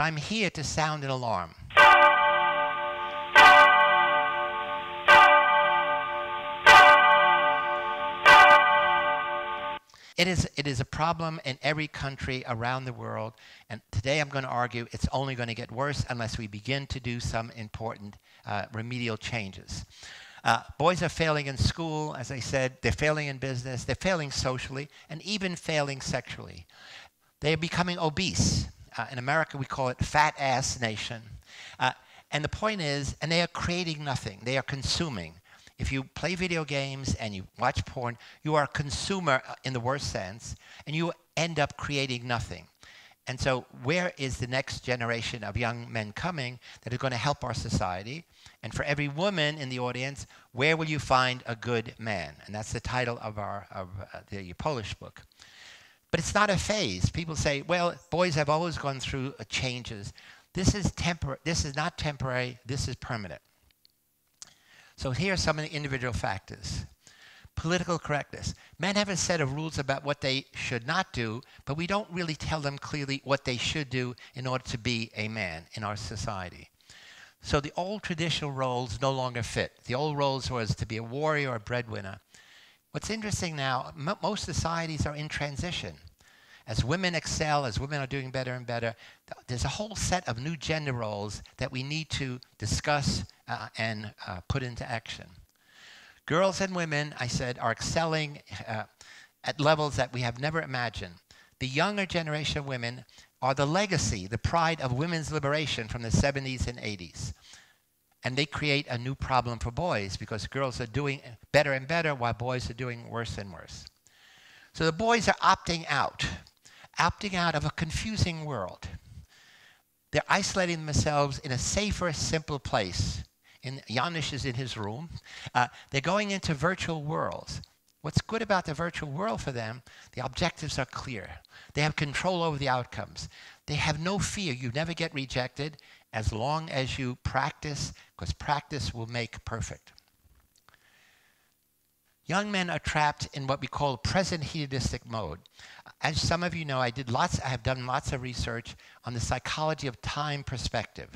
So I'm here to sound an alarm. It is a problem in every country around the world, and today I'm going to argue it's only going to get worse unless we begin to do some important remedial changes. Boys are failing in school, as I said. They're failing in business. They're failing socially, and even failing sexually. They are becoming obese. In America, we call it fat ass nation. And the point is, and they are creating nothing. They are consuming. If you play video games and you watch porn, you are a consumer in the worst sense, and you end up creating nothing. And so where is the next generation of young men coming that are going to help our society? And for every woman in the audience, where will you find a good man? And that's the title of the Polish book. But it's not a phase. People say, well, boys have always gone through changes. This is not temporary. This is permanent. So here are some of the individual factors. Political correctness. Men have a set of rules about what they should not do, but we don't really tell them clearly what they should do in order to be a man in our society. So the old traditional roles no longer fit. The old roles was to be a warrior or a breadwinner. What's interesting now, most societies are in transition. As women excel, as women are doing better and better, there's a whole set of new gender roles that we need to discuss and put into action. Girls and women, I said, are excelling at levels that we have never imagined. The younger generation of women are the legacy, the pride of women's liberation from the 70s and 80s. And they create a new problem for boys because girls are doing better and better while boys are doing worse and worse. So the boys are opting out of a confusing world. They're isolating themselves in a safer, simple place. Janusz is in his room. They're going into virtual worlds. What's good about the virtual world for them, the objectives are clear. They have control over the outcomes. They have no fear. You never get rejected as long as you practice, because practice will make perfect. Young men are trapped in what we call present hedonistic mode. As some of you know, I have done lots of research on the psychology of time perspective.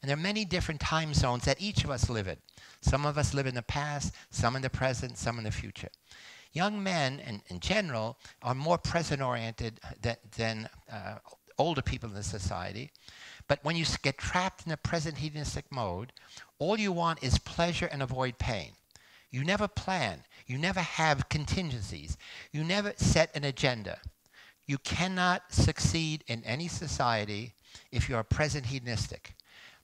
And there are many different time zones that each of us live in. Some of us live in the past, some in the present, some in the future. Young men, in general, are more present-oriented than older people in the society. But when you get trapped in the present hedonistic mode, all you want is pleasure and avoid pain. You never plan. You never have contingencies. You never set an agenda. You cannot succeed in any society if you are present hedonistic.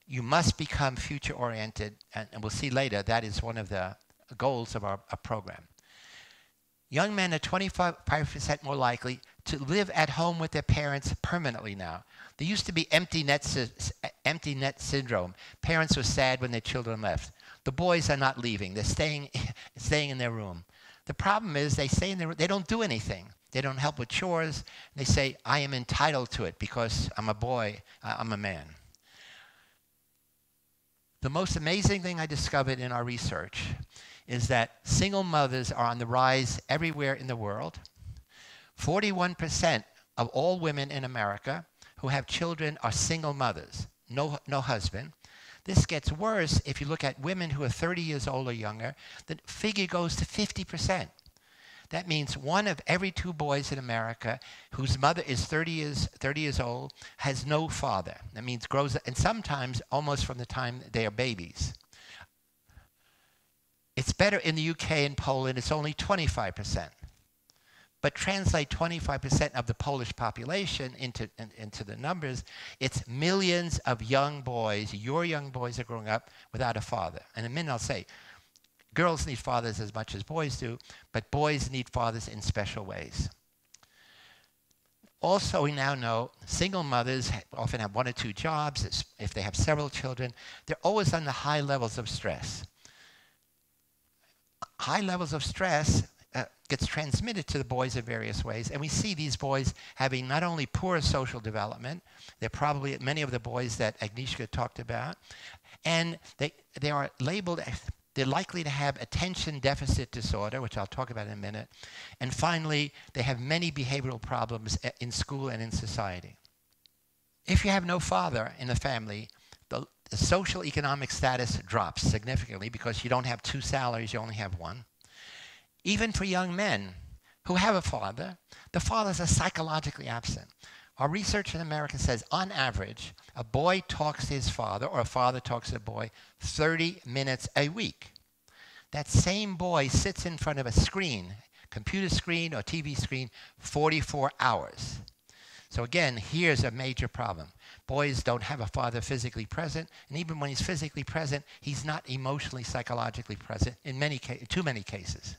You must become future-oriented, and we'll see later that is one of the goals of our program. Young men are 25% more likely to live at home with their parents permanently now. There used to be empty net syndrome. Parents were sad when their children left. The boys are not leaving. They're staying in their room. The problem is they stay in their room. They don't do anything. They don't help with chores. They say, I am entitled to it because I'm a boy, I'm a man. The most amazing thing I discovered in our research is that single mothers are on the rise everywhere in the world. 41% of all women in America who have children are single mothers, no husband. This gets worse if you look at women who are 30 years old or younger. The figure goes to 50%. That means 1 of every 2 boys in America whose mother is 30 years old has no father. That means grows up, and sometimes almost from the time they are babies. It's better in the UK and Poland. It's only 25%. But translate 25% of the Polish population into the numbers, it's millions of young boys. Your young boys are growing up without a father. And in a minute I'll say, girls need fathers as much as boys do, but boys need fathers in special ways. Also, we now know single mothers often have 1 or 2 jobs. If they have several children, they're always under high levels of stress. High levels of stress gets transmitted to the boys in various ways, and we see these boys having not only poor social development, they're probably many of the boys that Agnieszka talked about, and they are labeled, they're likely to have attention deficit disorder, which I'll talk about in a minute, and finally, they have many behavioral problems in school and in society. If you have no father in the family, the social economic status drops significantly because you don't have two salaries, you only have one. Even for young men who have a father, the fathers are psychologically absent. Our research in America says, on average, a boy talks to his father, or a father talks to a boy, 30 minutes a week. That same boy sits in front of a screen, computer screen or TV screen, 44 hours. So again, here's a major problem. Boys don't have a father physically present, and even when he's physically present, he's not emotionally, psychologically present in too many cases.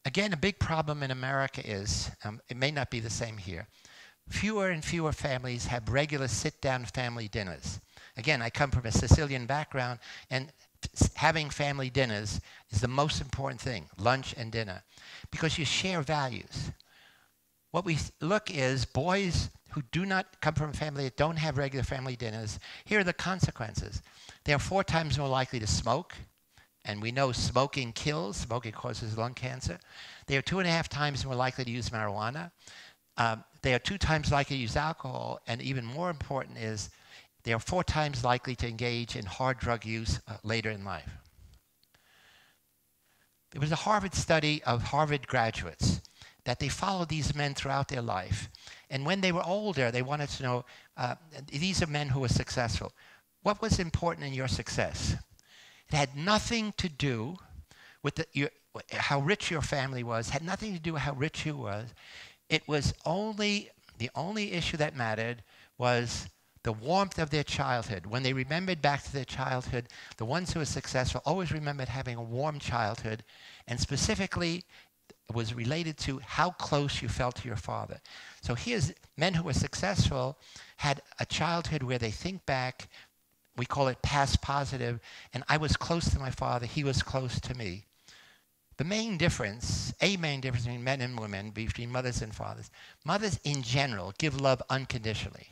Again, a big problem in America is, it may not be the same here, fewer and fewer families have regular sit-down family dinners. Again, I come from a Sicilian background, and having family dinners is the most important thing, lunch and dinner, because you share values. What we look is boys who do not come from a family that don't have regular family dinners, here are the consequences. They are 4 times more likely to smoke, and we know smoking kills, smoking causes lung cancer. They are 2.5 times more likely to use marijuana. They are 2 times likely to use alcohol, and even more important is they are 4 times likely to engage in hard drug use later in life. There was a Harvard study of Harvard graduates that they followed these men throughout their life. And when they were older, they wanted to know, these are men who were successful. What was important in your success? It had nothing to do with how rich your family was, had nothing to do with how rich you was. It was the only issue that mattered was the warmth of their childhood. When they remembered back to their childhood, the ones who were successful always remembered having a warm childhood, and specifically it was related to how close you felt to your father. So here's men who were successful had a childhood where they think back, we call it past positive, and I was close to my father, he was close to me. The main difference, a main difference between men and women, between mothers and fathers, mothers in general give love unconditionally.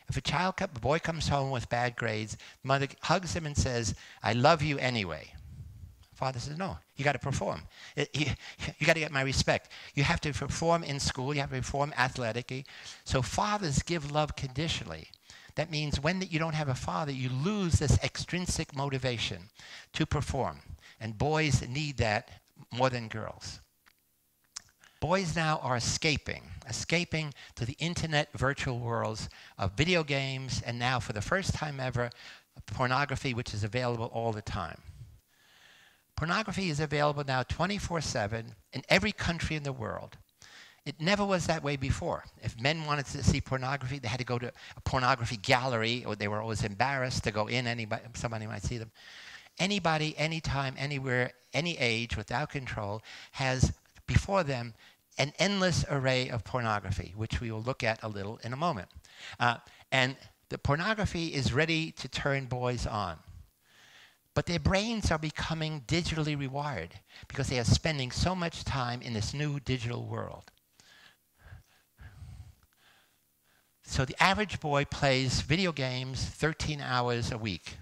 If a boy comes home with bad grades, mother hugs him and says, I love you anyway. Father says, no, you got to perform. You got to get my respect. You have to perform in school. You have to perform athletically. So fathers give love conditionally. That means when you don't have a father, you lose this extrinsic motivation to perform. And boys need that more than girls. Boys now are escaping to the internet virtual worlds of video games, and now for the first time ever, pornography, which is available all the time. Pornography is available now 24/7 in every country in the world. It never was that way before. If men wanted to see pornography, they had to go to a pornography gallery, or they were always embarrassed to go in. Somebody might see them. Anybody, anytime, anywhere, any age, without control, has before them an endless array of pornography, which we will look at a little in a moment. And the pornography is ready to turn boys on. But their brains are becoming digitally rewired because they are spending so much time in this new digital world. So the average boy plays video games 13 hours a week,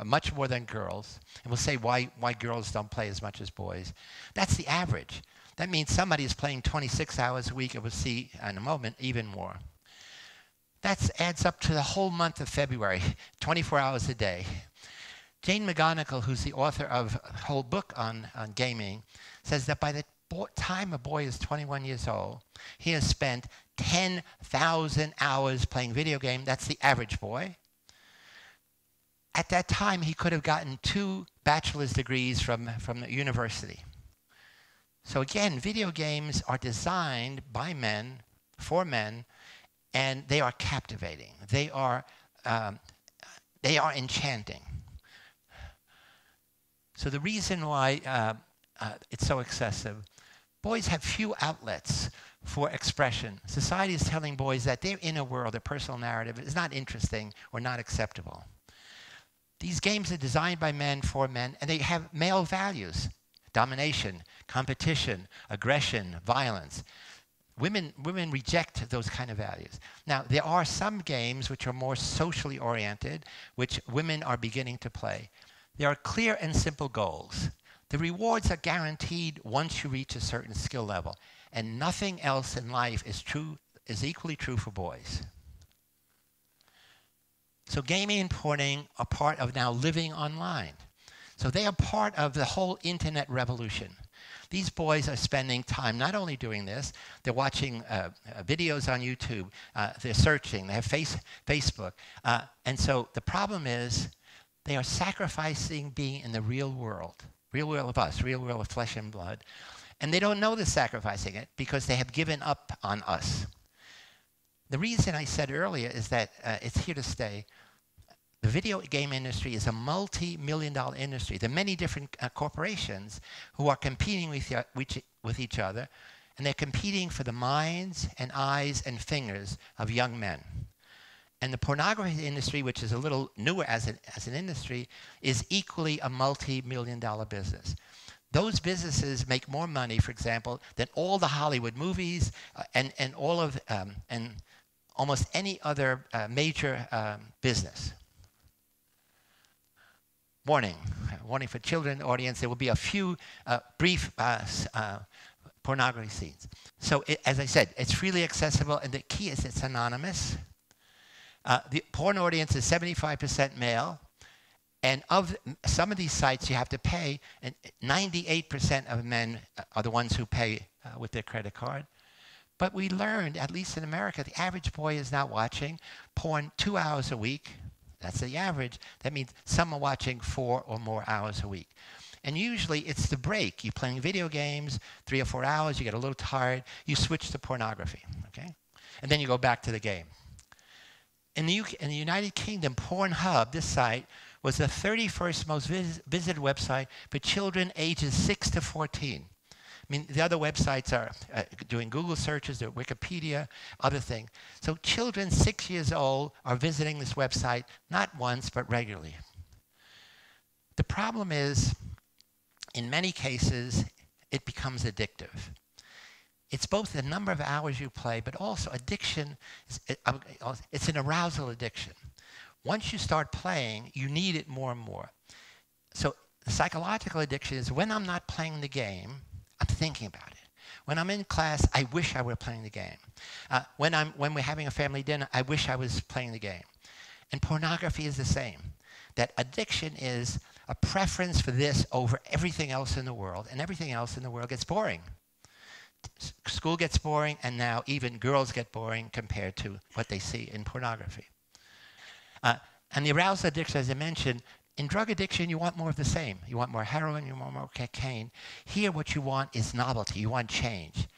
much more than girls. And we'll say why girls don't play as much as boys. That's the average. That means somebody is playing 26 hours a week, and we'll see in a moment even more. That adds up to the whole month of February, 24 hours a day. Jane McGonigal, who's the author of a whole book on gaming, says that by the time a boy is 21 years old, he has spent 10,000 hours playing video games. That's the average boy. At that time, he could have gotten 2 bachelor's degrees from the university. So again, video games are designed by men, for men, and they are captivating. They are enchanting. So the reason why it's so excessive, boys have few outlets for expression. Society is telling boys that their inner world, their personal narrative, is not interesting or not acceptable. These games are designed by men for men, and they have male values: domination, competition, aggression, violence. Women reject those kind of values. Now, there are some games which are more socially oriented, which women are beginning to play. There are clear and simple goals. The rewards are guaranteed once you reach a certain skill level, and nothing else in life is equally true for boys. So gaming and porning are part of now living online. So they are part of the whole internet revolution. These boys are spending time not only doing this, they're watching videos on YouTube, they're searching, they have Facebook. And so the problem is they are sacrificing being in the real world of us, real world of flesh and blood. And they don't know they're sacrificing it because they have given up on us. The reason I said earlier is that it's here to stay. The video game industry is a multi-million-dollar industry. There are many different corporations who are competing with each other, and they're competing for the minds and eyes and fingers of young men. And the pornography industry, which is a little newer as an industry, is equally a multi-million-dollar business. Those businesses make more money, for example, than all the Hollywood movies and almost any other major business. Warning for children audience, there will be a few brief pornography scenes. So as I said, it's freely accessible, and the key is it's anonymous. The porn audience is 75% male, and of some of these sites you have to pay, and 98% of men are the ones who pay with their credit card. But we learned, at least in America, the average boy is now watching porn 2 hours a week. That's the average. That means some are watching 4 or more hours a week. And usually it's the break. You're playing video games, 3 or 4 hours, you get a little tired, you switch to pornography, okay? And then you go back to the game. In the United Kingdom, Pornhub, this site, was the 31st most visited website for children ages 6 to 14. I mean, the other websites are doing Google searches, they're Wikipedia, other things. So children 6 years old are visiting this website not once, but regularly. The problem is, in many cases, it becomes addictive. It's both the number of hours you play, but also addiction. It's an arousal addiction. Once you start playing, you need it more and more. So the psychological addiction is when I'm not playing the game, I'm thinking about it. When I'm in class, I wish I were playing the game. When we're having a family dinner, I wish I was playing the game. And pornography is the same. That addiction is a preference for this over everything else in the world, and everything else in the world gets boring. School gets boring, and now even girls get boring compared to what they see in pornography. And the arousal addiction, as I mentioned, in drug addiction, you want more of the same. You want more heroin, you want more cocaine. Here, what you want is novelty. You want change.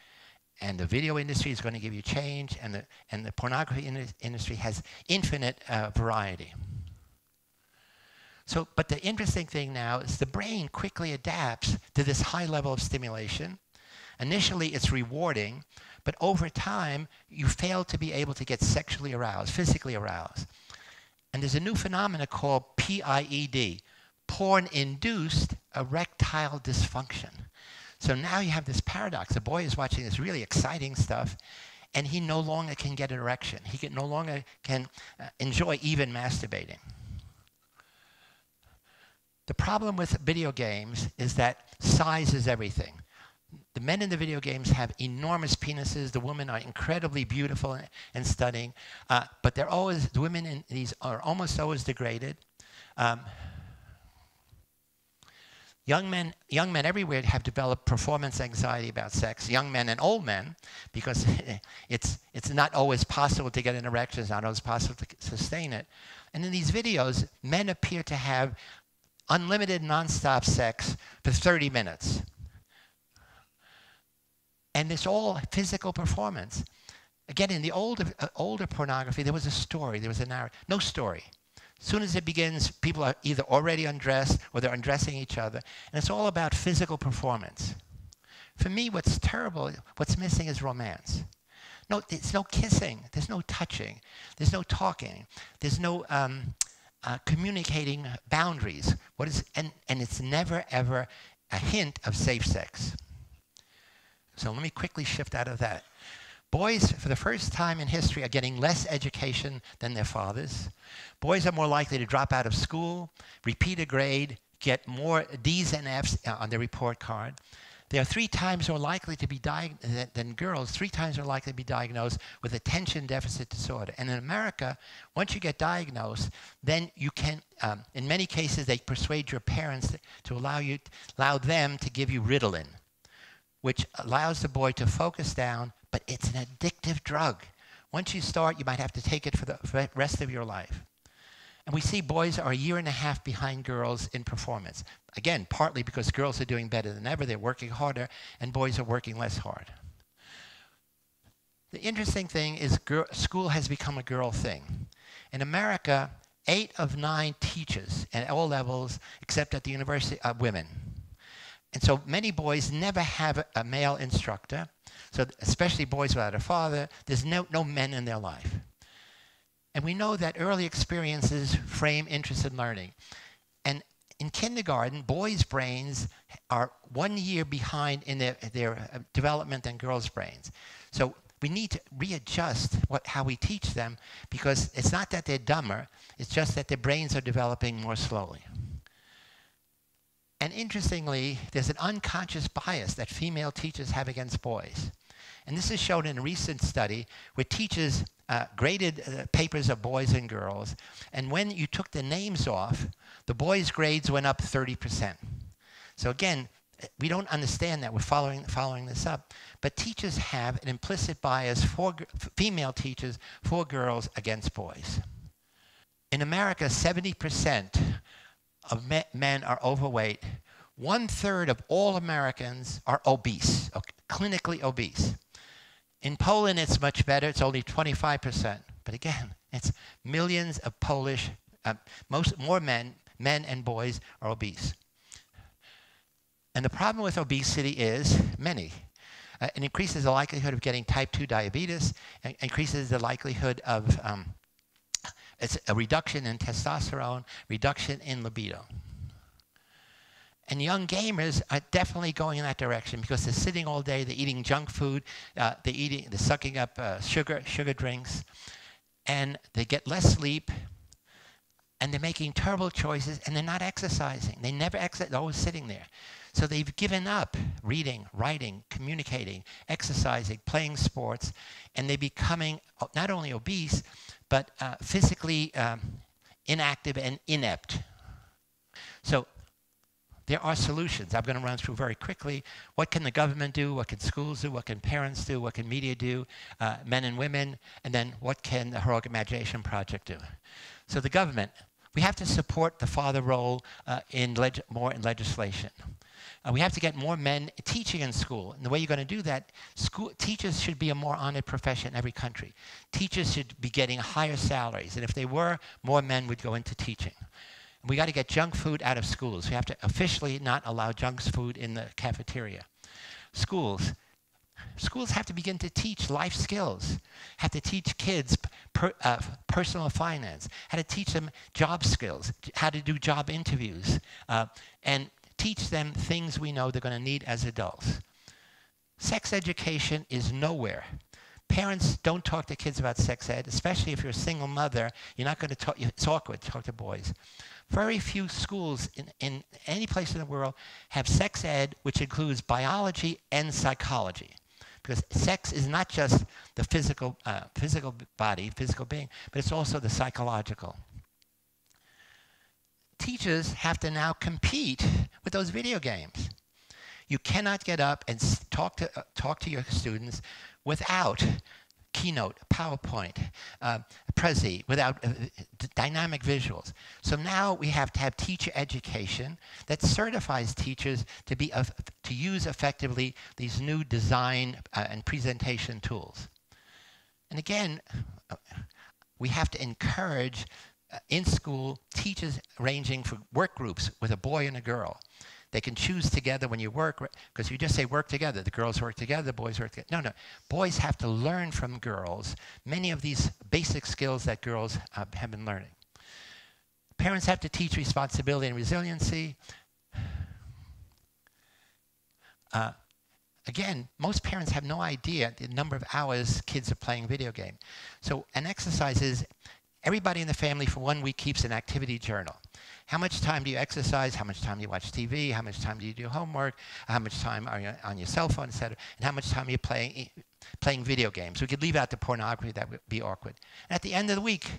And the video industry is going to give you change, and the pornography industry has infinite variety. So, but the interesting thing now is the brain quickly adapts to this high level of stimulation. Initially, it's rewarding, but over time, you fail to be able to get sexually aroused, physically aroused. And there's a new phenomenon called PIED, porn-induced erectile dysfunction. So now you have this paradox. The boy is watching this really exciting stuff, and he no longer can get an erection. He no longer can enjoy even masturbating. The problem with video games is that size is everything. The men in the video games have enormous penises. The women are incredibly beautiful and stunning, but the women in these are almost always degraded. Young men everywhere have developed performance anxiety about sex. Young men and old men, because it's not always possible to get an erection. It's not always possible to sustain it. And in these videos, men appear to have unlimited nonstop sex for 30 minutes. And it's all physical performance. Again, in the older pornography, there was a story, there was a narrative. No story. As soon as it begins, people are either already undressed or they're undressing each other. And it's all about physical performance. For me, what's terrible, what's missing is romance. No, there's no kissing. There's no touching. There's no talking. There's no communicating boundaries. And it's never, ever a hint of safe sex. So let me quickly shift out of that. Boys, for the first time in history, are getting less education than their fathers. Boys are more likely to drop out of school, repeat a grade, get more D's and F's on their report card. They are 3 times more likely to be than girls, 3 times more likely to be diagnosed with attention deficit disorder. And in America, once you get diagnosed, then you can, in many cases, they persuade your parents to allow them to give you Ritalin, which allows the boy to focus down, but it's an addictive drug. Once you start, you might have to take it for the rest of your life. And we see boys are 1.5 years behind girls in performance. Again, partly because girls are doing better than ever, they're working harder, and boys are working less hard. The interesting thing is school has become a girl thing. In America, 8 of 9 teachers at all levels, except at the university, are women. And so many boys never have a male instructor, so especially boys without a father, there's no men in their life. And we know that early experiences frame interest in learning. And in kindergarten, boys' brains are 1 year behind in their development than girls' brains. So we need to readjust how we teach them, because it's not that they're dumber, it's just that their brains are developing more slowly. And interestingly, there's an unconscious bias that female teachers have against boys. And this is shown in a recent study where teachers graded papers of boys and girls, and when you took the names off, the boys' grades went up 30%. So again, we don't understand that. We're following this up. But teachers have an implicit bias for female teachers for girls against boys. In America, 70% of men are overweight. 1/3 of all Americans are obese, clinically obese. In Poland, it's much better. It's only 25%. But again, it's millions of Polish, more men and boys are obese. And the problem with obesity is many. It increases the likelihood of getting type 2 diabetes, increases the likelihood of, it's a reduction in testosterone, reduction in libido. And young gamers are definitely going in that direction because they're sitting all day, they're eating junk food, they're sucking up sugar drinks, and they get less sleep, and they're making terrible choices, and they're not exercising. They never exercise, they're always sitting there. So they've given up reading, writing, communicating, exercising, playing sports, and they're becoming not only obese, but physically inactive and inept. So there are solutions. I'm going to run through very quickly. What can the government do? What can schools do? What can parents do? What can media do? Men and women. And then what can the Heroic Imagination Project do? So the government, we have to support the father role more in legislation. We have to get more men teaching in school. And the way you're going to do that, teachers should be a more honored profession in every country. Teachers should be getting higher salaries. And if they were, more men would go into teaching. We got to get junk food out of schools. We have to officially not allow junk food in the cafeteria. Schools have to begin to teach life skills, have to teach kids personal finance, how to teach them job skills, how to do job interviews, and teach them things we know they're going to need as adults. Sex education is nowhere. Parents don't talk to kids about sex ed, especially if you're a single mother. You're not going to talk, it's awkward to talk to boys. Very few schools in any place in the world have sex ed, which includes biology and psychology. Because sex is not just the physical body, physical being, but it's also the psychological. Teachers have to now compete with those video games. You cannot get up and talk to your students without Keynote, PowerPoint, Prezi, without dynamic visuals. So now we have to have teacher education that certifies teachers to use effectively these new design and presentation tools. And again, we have to encourage in school teachers arranging for work groups with a boy and a girl. They can choose together when you work, because you just say work together. The girls work together, the boys work together. No. Boys have to learn from girls many of these basic skills that girls have been learning. Parents have to teach responsibility and resiliency. Again, most parents have no idea the number of hours kids are playing video game. So an exercise is Everybody in the family for 1 week keeps an activity journal. How much time do you exercise? How much time do you watch TV? How much time do you do homework? How much time are you on your cell phone, etc.? And how much time are you playing video games? We could leave out the pornography. That would be awkward. And at the end of the week,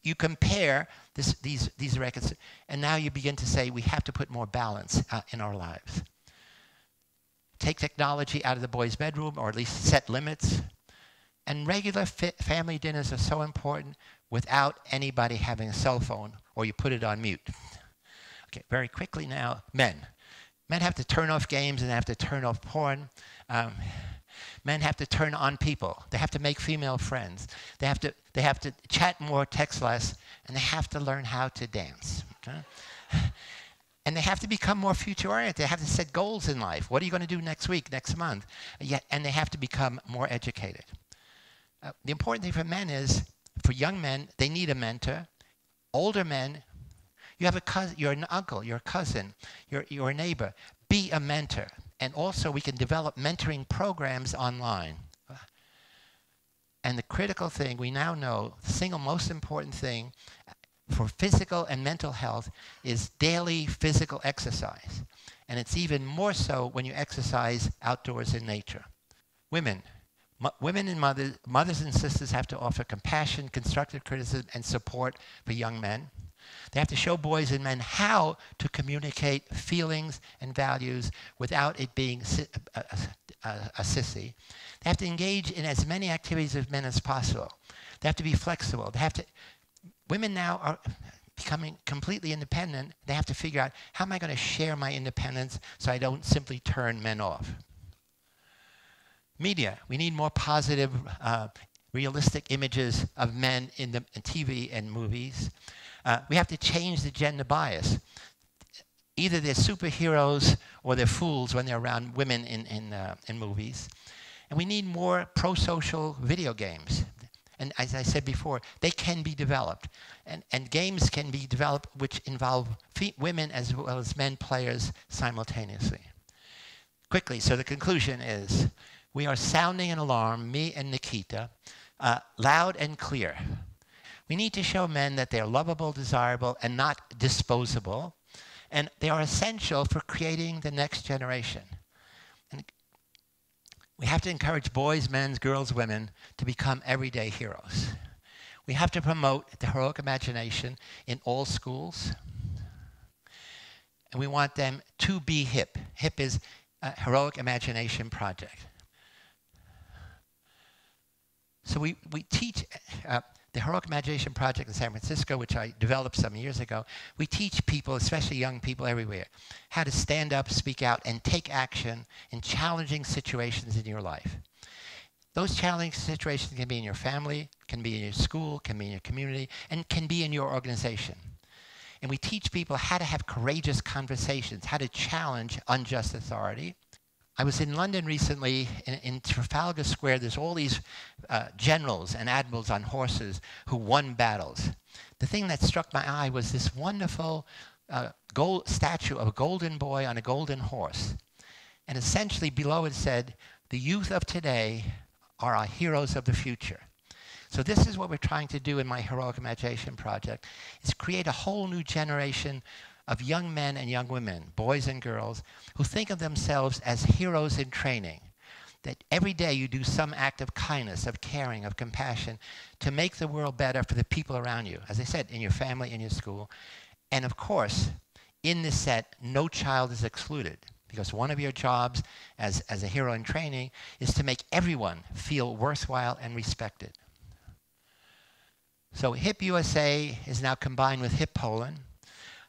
you compare these records, and now you begin to say we have to put more balance in our lives. Take technology out of the boys' bedroom, or at least set limits. And regular family dinners are so important without anybody having a cell phone, or you put it on mute. Okay, very quickly now, men. Men have to turn off games and they have to turn off porn. Men have to turn on people. They have to make female friends. They have to chat more, text less, and they have to learn how to dance. Okay? And they have to become more future-oriented. They have to set goals in life. What are you going to do next week, next month? And they have to become more educated. The important thing for men is, for young men, they need a mentor. Older men, you have a cousin, you're an uncle, you're a cousin, you're a neighbor. Be a mentor. And also, we can develop mentoring programs online. And the critical thing, we now know, the single most important thing for physical and mental health is daily physical exercise. And it's even more so when you exercise outdoors in nature. Women and mothers and sisters have to offer compassion, constructive criticism, and support for young men. They have to show boys and men how to communicate feelings and values without it being a sissy. They have to engage in as many activities as men as possible. They have to be flexible. Women now are becoming completely independent. They have to figure out, how am I going to share my independence so I don't simply turn men off? Media. We need more positive, realistic images of men in TV and movies. We have to change the gender bias. Either they're superheroes or they're fools when they're around women in movies. And we need more pro-social video games. And as I said before, they can be developed. And games can be developed which involve women as well as men players simultaneously. Quickly, so the conclusion is, we are sounding an alarm, me and Nikita, loud and clear. We need to show men that they're lovable, desirable, and not disposable. And they are essential for creating the next generation. And we have to encourage boys, men, girls, women to become everyday heroes. We have to promote the heroic imagination in all schools. And we want them to be hip. HIP is a Heroic Imagination Project. So we teach the Heroic Imagination Project in San Francisco, which I developed some years ago. We teach people, especially young people everywhere, how to stand up, speak out, and take action in challenging situations in your life. Those challenging situations can be in your family, can be in your school, can be in your community, and can be in your organization. And we teach people how to have courageous conversations, how to challenge unjust authority. I was in London recently, in Trafalgar Square. There's all these generals and admirals on horses who won battles. The thing that struck my eye was this wonderful gold statue of a golden boy on a golden horse. And essentially below it said, the youth of today are our heroes of the future. So this is what we're trying to do in my Heroic Imagination Project, is create a whole new generation of young men and young women, boys and girls, who think of themselves as heroes in training. That every day you do some act of kindness, of caring, of compassion, to make the world better for the people around you. As I said, in your family, in your school. And of course, in this set, no child is excluded. Because one of your jobs as a hero in training is to make everyone feel worthwhile and respected. So HIP USA is now combined with HIP Poland.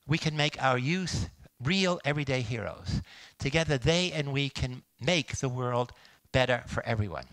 We can make our youth real everyday heroes. Together, they and we can make the world better for everyone.